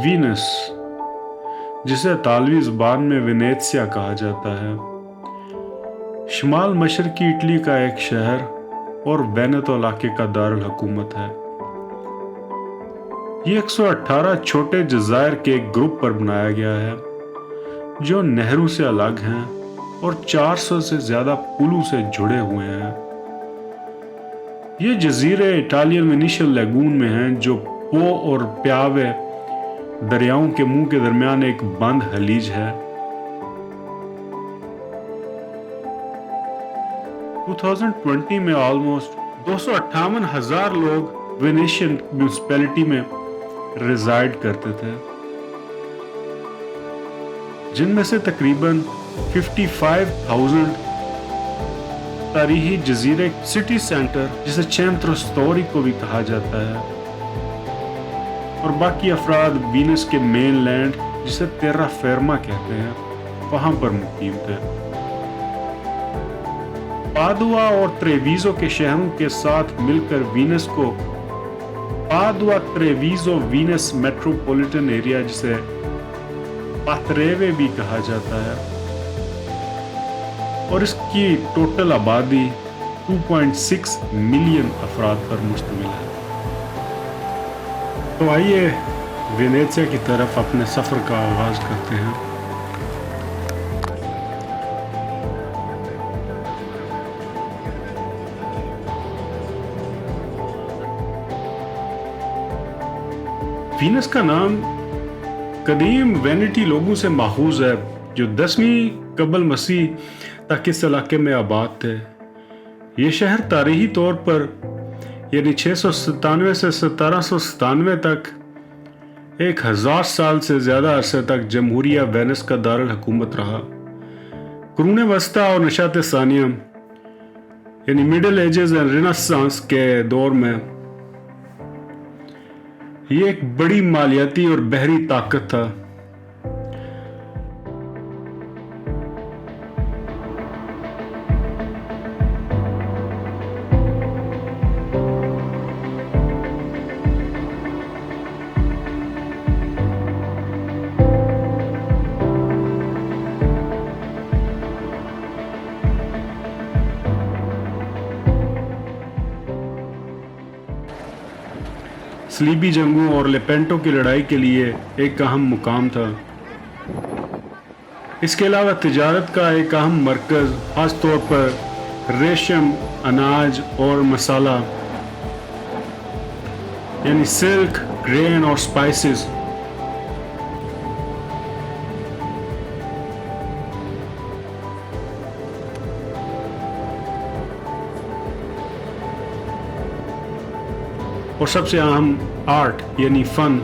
Venice, جسے اطالوی زبان میں وینیزیا کہا جاتا ہے، شمال مشرقی اٹلی کا ایک شہر اور وینیتو علاقے کا دارالحکومت ہے۔ یہ 118 چھوٹے جزائر کے ایک گروپ پر بنایا گیا ہے جو نہروں سے الگ ہیں اور 400 سے زیادہ پلوں سے جڑے ہوئے ہیں۔ یہ جزیرے اٹالین وینیشین لیگون میں ہیں جو پو اور پیاوے دریاؤں کے منہ کے درمیان ایک بند خلیج ہے۔ 2020 میں آلموسٹ 258,000 لوگ وینیشین میونسپلٹی میں ریزائڈ کرتے تھے، جن میں سے تقریباً 55,000 تاریخی جزیرے سٹی سینٹر جسے چینترو سٹوریکو بھی کہا جاتا ہے، اور باقی افراد وینس کے مین لینڈ جسے تیرا فیرما کہتے ہیں وہاں پر مقیم تھے۔ پادوا اور تریویزو کے شہروں کے ساتھ مل کر وینس کو پادوا تریویزو وینس میٹروپولیٹن ایریا جسے پاتریوے بھی کہا جاتا ہے، اور اس کی ٹوٹل آبادی 2.6 ملین افراد پر مشتمل ہے۔ تو آئیے وینیزیا کی طرف اپنے سفر کا آغاز کرتے ہیں۔ وینس کا نام قدیم وینیٹی لوگوں سے ماخوذ ہے جو 10ویں قبل مسیح تک اس علاقے میں آباد تھے۔ یہ شہر تاریخی طور پر یعنی 697 سے 1797 تک 1000 سال سے زیادہ عرصے تک جمہوریہ وینس کا دارالحکومت رہا۔ قرون وسطیٰ اور نشاط ثانیہ یعنی مڈل ایجز اور رینیسانس کے دور میں یہ ایک بڑی مالیاتی اور بحری طاقت تھا۔ صلیبی جنگوں اور لیپینٹو کی لڑائی کے لیے ایک اہم مقام تھا۔ اس کے علاوہ تجارت کا ایک اہم مرکز، خاص طور پر ریشم، اناج اور مسالہ یعنی سلک، گرین اور سپائسز۔ اور سب سے اہم آرٹ یعنی فن۔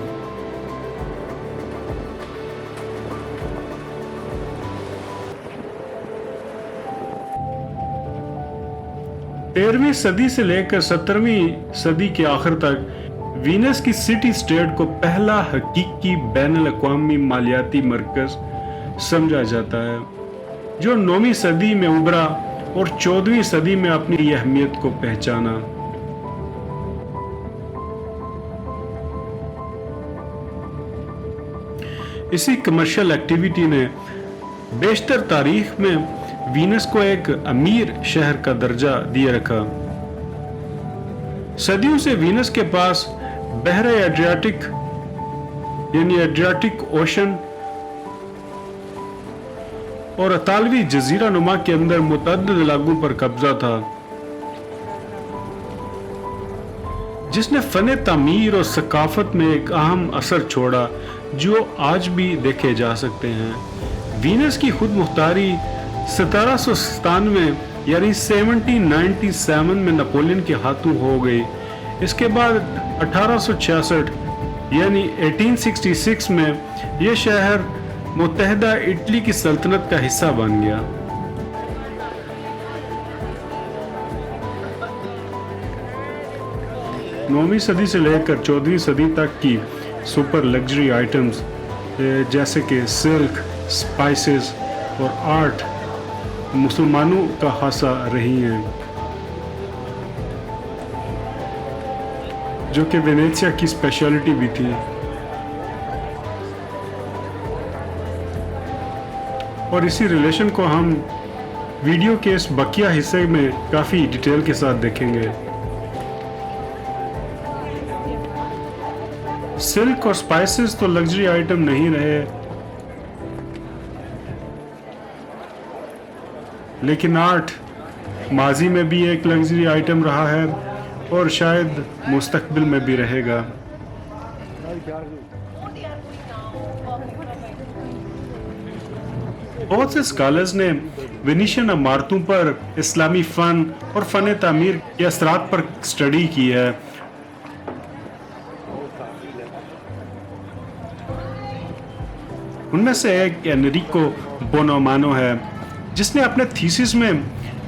تیرہویں صدی سے لے کر 17ویں صدی کے آخر تک وینس کی سٹی اسٹیٹ کو پہلا حقیقی بین الاقوامی مالیاتی مرکز سمجھا جاتا ہے، جو 9ویں صدی میں ابھرا اور 14ویں صدی میں اپنی اہمیت کو پہچانا۔ اسی کمرشل ایکٹیویٹی نے بیشتر تاریخ میں وینس کو ایک امیر شہر کا درجہ دیے رکھا۔ صدیوں سے وینس کے پاس بحر ایڈریاٹک یعنی ایڈریاٹک اوشن اور اطالوی جزیرہ نما کے اندر متعدد علاقوں پر قبضہ تھا، جس نے فن تعمیر اور ثقافت میں ایک اہم اثر چھوڑا جو آج بھی دیکھے جا سکتے ہیں۔ وینس کی خود مختاری 1797 یعنی 1797 میں نپولین کے ہاتھوں ہو گئی۔ اس کے بعد 1866 یعنی 1866 میں یہ شہر متحدہ اٹلی کی سلطنت کا حصہ بن گیا۔ 9ویں صدی سے لے کر 14ویں صدی تک کی سپر لگژری آئٹمز جیسے کہ سلک، سپائسز اور آرٹ مسلمانوں کا خاصہ رہی ہیں، جو کہ وینیزیا کی اسپیشلٹی بھی تھی۔ اور اسی ریلیشن کو ہم ویڈیو کے اس بقیہ حصے میں کافی ڈیٹیل کے ساتھ دیکھیں گے۔ سلک اور سپائسز تو لگژری آئٹم نہیں رہے، لیکن آرٹ ماضی میں بھی ایک لگژری آئٹم رہا ہے اور شاید مستقبل میں بھی رہے گا۔ بہت سے اسکالرز نے وینیشین عمارتوں پر اسلامی فن اور فن تعمیر کے اثرات پر اسٹڈی کی ہے۔ ان میں سے ایک انریکو بونامانو ہے، جس نے اپنے تھیسس میں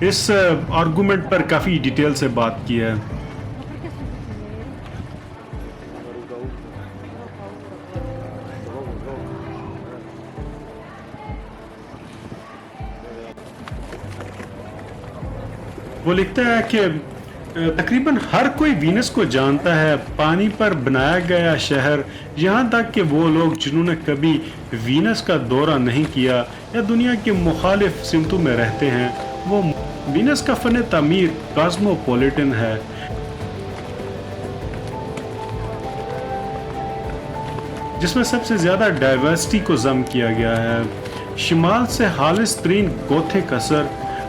اس آرگومنٹ پر کافی ڈیٹیل سے بات کی ہے۔ وہ لکھتا ہے کہ تقریباً ہر کوئی وینس کو جانتا ہے، پانی پر بنایا گیا شہر، یہاں تک کہ وہ لوگ جنہوں نے کبھی وینس کا دورہ نہیں کیا یا دنیا کے مخالف سمتوں میں رہتے ہیں، وہ وینس کا فن تعمیر کاسموپولیٹن ہے۔ جس میں سب سے زیادہ ڈائیورسٹی کو ضم کیا گیا ہے۔ شمال سے خالص ترین گوتھک اثر،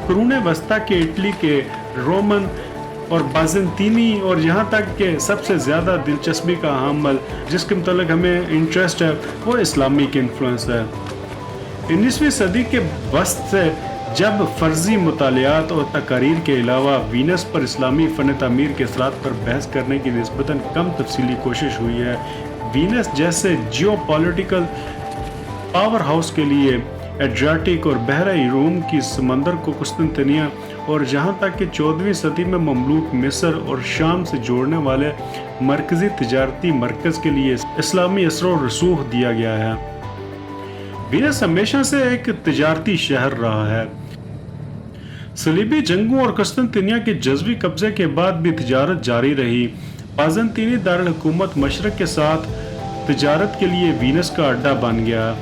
قرون وسطیٰ کے اٹلی کے رومن اور بازنطینی، اور یہاں تک کہ سب سے زیادہ دلچسپی کا حامل جس کے متعلق ہمیں انٹرسٹ ہے وہ اسلامک انفلوئنس ہے۔ 19ویں صدی کے وسط سے جب فرضی مطالعات اور تقاریر کے علاوہ وینس پر اسلامی فن تعمیر کے اثرات پر بحث کرنے کی نسبتاً کم تفصیلی کوشش ہوئی ہے، وینس جیسے جیو پولیٹیکل پاور ہاؤس کے لیے ایڈریاٹک اور بحیرہ روم کی سمندر کو قسطنطنیہ اور جہاں تک کہ 14ویں صدی میں مملوک مصر اور شام سے جوڑنے والے مرکزی تجارتی مرکز کے لیے اسلامی اثر و رسوخ دیا گیا ہے۔ وینس ہمیشہ سے ایک تجارتی شہر رہا ہے۔ صلیبی جنگوں اور قسطنطنیہ کے جزوی قبضے کے بعد بھی تجارت جاری رہی۔ بازنطینی دارالحکومت مشرق کے ساتھ تجارت کے لیے وینس کا اڈا بن گیا۔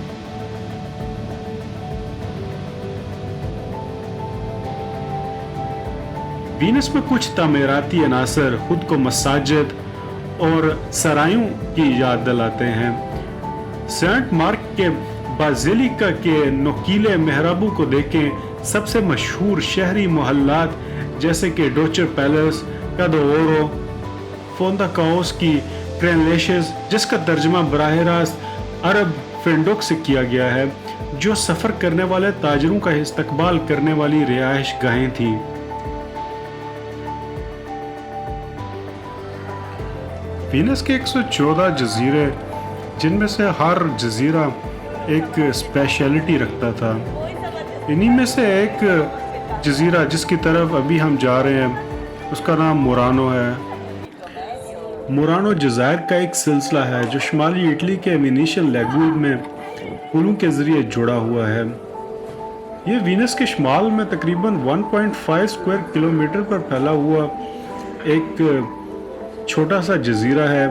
وینس میں کچھ تعمیراتی عناصر خود کو مساجد اور سرائیوں کی یاد دلاتے ہیں۔ سینٹ مارک کے بازیلیکا کے نوکیلے محرابوں کو دیکھیں۔ سب سے مشہور شہری محلات جیسے کہ ڈوچر پیلس، کادوورو، فوندا کاؤس کی کرینلیشز، جس کا ترجمہ براہ راست عرب فینڈوک سے کیا گیا ہے، جو سفر کرنے والے تاجروں کا استقبال کرنے والی رہائش گاہیں تھیں۔ وینس کے 114 جزیرے، جن میں سے ہر جزیرہ ایک اسپیشلٹی رکھتا تھا۔ انہی میں سے ایک جزیرہ جس کی طرف ابھی ہم جا رہے ہیں اس کا نام مورانو ہے۔ مورانو جزائر کا ایک سلسلہ ہے جو شمالی اٹلی کے وینیشین لیگوڈ میں پلوں کے ذریعے جڑا ہوا ہے۔ یہ وینس کے شمال میں تقریباً 1.5 اسکوائر کلومیٹر پر پھیلا ہوا ایک چھوٹا سا جزیرہ ہے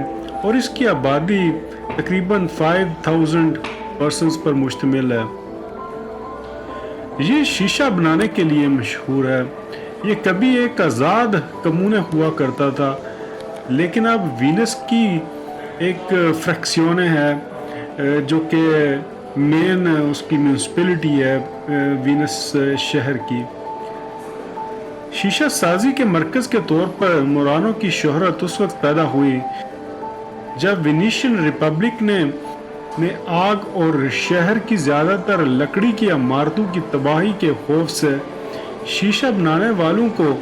اور اس کی آبادی تقریباً 5000 پرسنز پر مشتمل ہے۔ یہ شیشہ بنانے کے لیے مشہور ہے۔ یہ کبھی ایک آزاد کمونے ہوا کرتا تھا، لیکن اب وینس کی ایک فریکسیونے ہے جو کہ مین اس کی میونسپلٹی ہے وینس شہر کی۔ شیشہ سازی کے مرکز کے طور پر مورانو کی شہرت اس وقت پیدا ہوئی جب وینیشین ریپبلک نے آگ اور شہر کی زیادہ تر لکڑی کی عمارتوں کی تباہی کے خوف سے شیشہ بنانے والوں کو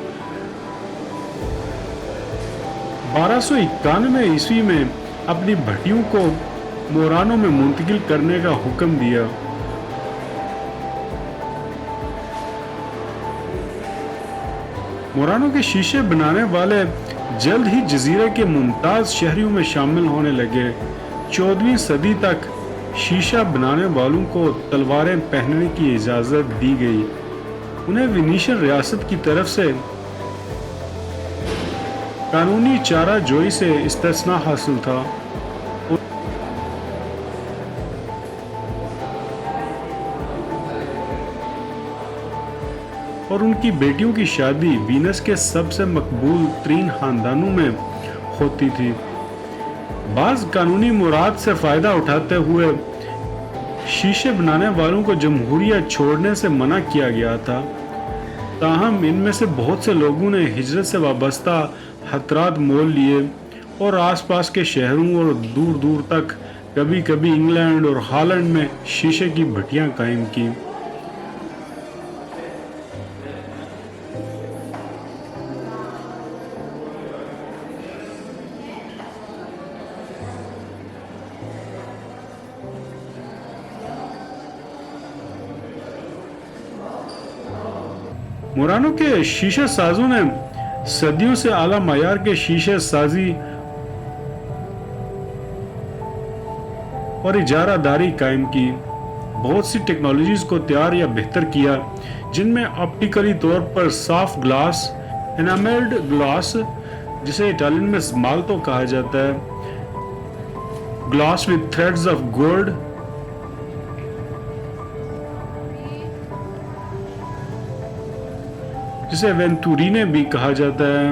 1291 عیسوی میں اپنی بھٹیوں کو مورانو میں منتقل کرنے کا حکم دیا۔ مورانو کے شیشے بنانے والے جلد ہی جزیرے کے ممتاز شہریوں میں شامل ہونے لگے۔ 14ویں صدی تک شیشہ بنانے والوں کو تلواریں پہننے کی اجازت دی گئی۔ انہیں وینیشین ریاست کی طرف سے قانونی چارہ جوئی سے استثناء حاصل تھا۔ اور ان کی بیٹیوں کی شادی وینس کے سب سے مقبول ترین خاندانوں میں ہوتی تھی۔ بعض قانونی مراد سے فائدہ اٹھاتے ہوئے شیشے بنانے والوں کو جمہوریہ چھوڑنے سے منع کیا گیا تھا، تاہم ان میں سے بہت سے لوگوں نے ہجرت سے وابستہ خطرات مول لیے اور آس پاس کے شہروں اور دور دور تک کبھی کبھی انگلینڈ اور ہالینڈ میں شیشے کی بھٹیاں قائم کی۔ مورانو کے شیشہ سازوں نے صدیوں سے اعلیٰ معیار کے شیشے سازی اور اجارہ داری قائم کی، بہت سی ٹیکنالوجیز کو تیار یا بہتر کیا، جن میں آپٹیکلی طور پر صاف گلاس، انامیلڈ گلاس جسے اٹالین میں سمالتو کہا جاتا ہے، glass with threads of gold، جسے وینتورینے بھی کہا جاتا ہے،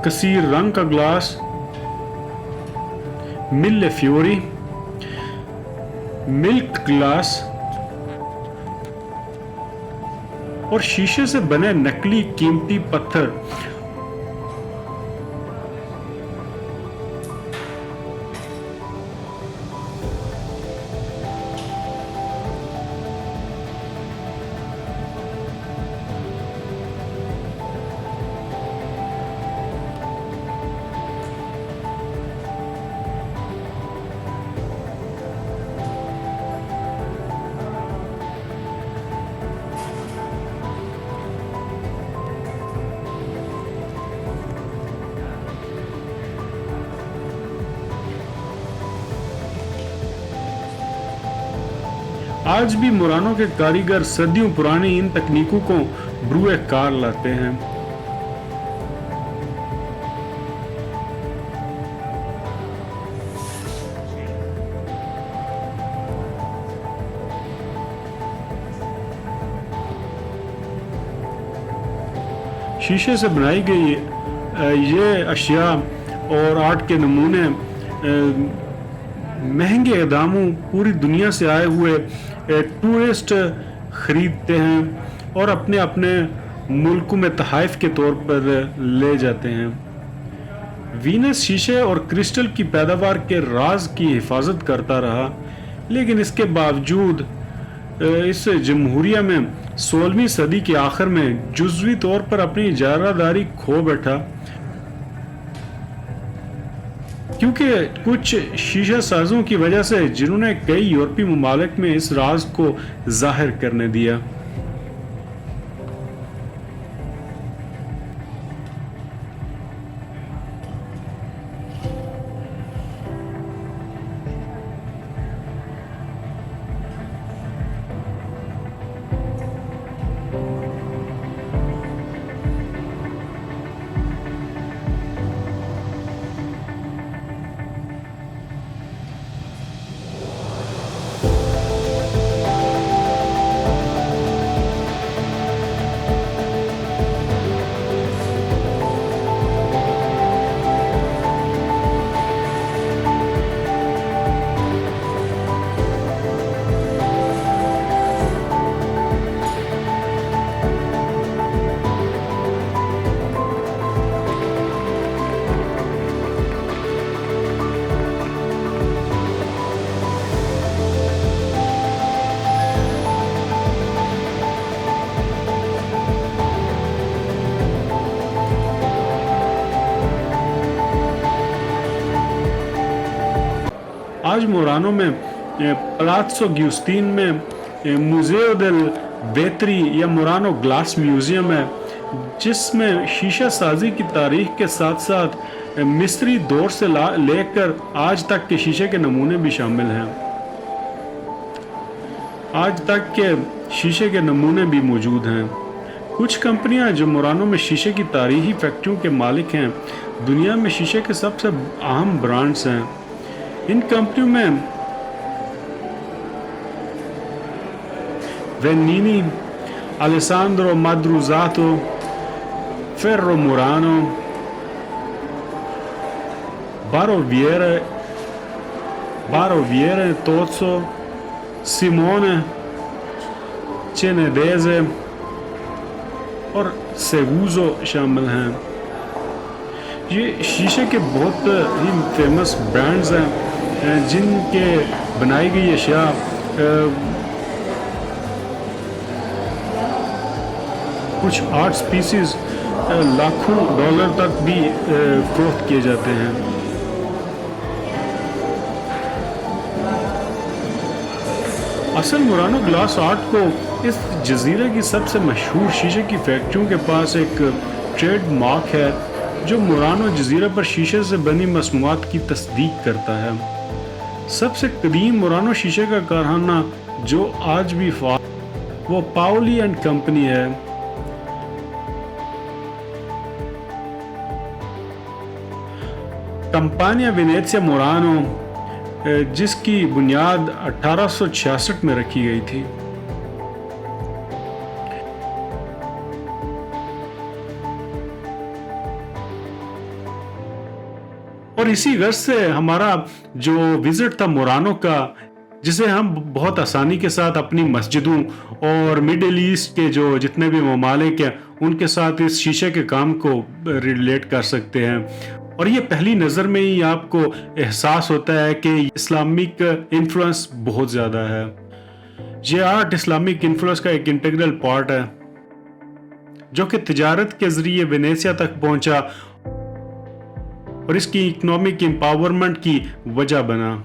کثیر رنگ کا گلاس، ملے فیوری، ملک گلاس اور شیشے سے بنے نکلی قیمتی پتھر۔ آج بھی مورانو کے کاریگر صدیوں پرانی ان تکنیکوں کو بروئے کار لاتے ہیں۔ شیشے سے بنائی گئی یہ اشیاء اور آرٹ کے نمونے مہنگے داموں پوری دنیا سے آئے ہوئے ٹورسٹ خریدتے ہیں اور اپنے اپنے ملکوں میں تحائف کے طور پر لے جاتے ہیں۔ وینس شیشے اور کرسٹل کی پیداوار کے راز کی حفاظت کرتا رہا، لیکن اس کے باوجود اس جمہوریہ میں 16ویں صدی کے آخر میں جزوی طور پر اپنی اجارہ داری کھو بیٹھا، کیونکہ کچھ شیشہ سازوں کی وجہ سے جنہوں نے کئی یورپی ممالک میں اس راز کو ظاہر کرنے دیا۔ آج مورانو میں پلاتسو گیوستین میں موزیو دل ویتری یا مورانو گلاس میوزیم ہے، جس میں شیشہ سازی کی تاریخ کے ساتھ ساتھ مصری دور سے لے کر آج تک کے شیشے کے نمونے بھی شامل ہیں۔ آج تک کے شیشے کے نمونے بھی موجود ہیں۔ کچھ کمپنیاں جو مورانو میں شیشے کی تاریخی فیکٹریوں کے مالک ہیں، دنیا میں شیشے کے سب سے اہم برانڈز ہیں۔ ان کمپنیوں میں Venini, Alessandro Madruzato, Ferro Murano, Baroviere Tozzo, Simone Cenedese اور سیگوزو شامل ہیں. یہ شیشے کے بہت ہی فیمس برانڈز ہیں جن کے بنائی گئی اشیاء کچھ آرٹ سپیسیز لاکھوں ڈالر تک بھی فروخت کیے جاتے ہیں. اصل مورانو گلاس آرٹ کو اس جزیرے کی سب سے مشہور شیشے کی فیکٹریوں کے پاس ایک ٹریڈ مارک ہے جو مورانو جزیرے پر شیشے سے بنی مصنوعات کی تصدیق کرتا ہے. سب سے قدیم مورانو شیشے کا کارخانہ جو آج بھی فعال وہ پاولی اینڈ کمپنی ہے. کمپانیا وینیزیا مورانو جس کی بنیاد 1866 میں رکھی گئی تھی. اور اسی غرض سے ہمارا جو وزٹ تھا مورانو کا جسے ہم بہت آسانی کے ساتھ اپنی مسجدوں اور مڈل ایسٹ کے جو جتنے بھی ممالک ہیں ان کے ساتھ اس شیشے کے کام کو ریلیٹ کر سکتے ہیں. اور یہ پہلی نظر میں ہی آپ کو احساس ہوتا ہے کہ اسلامک انفلوئنس بہت زیادہ ہے. یہ آرٹ اسلامک انفلوئنس کا ایک انٹیگرل پارٹ ہے جو کہ تجارت کے ذریعے وینیزیا تک پہنچا اور اس کی اکنامک امپاورمنٹ کی وجہ بنا.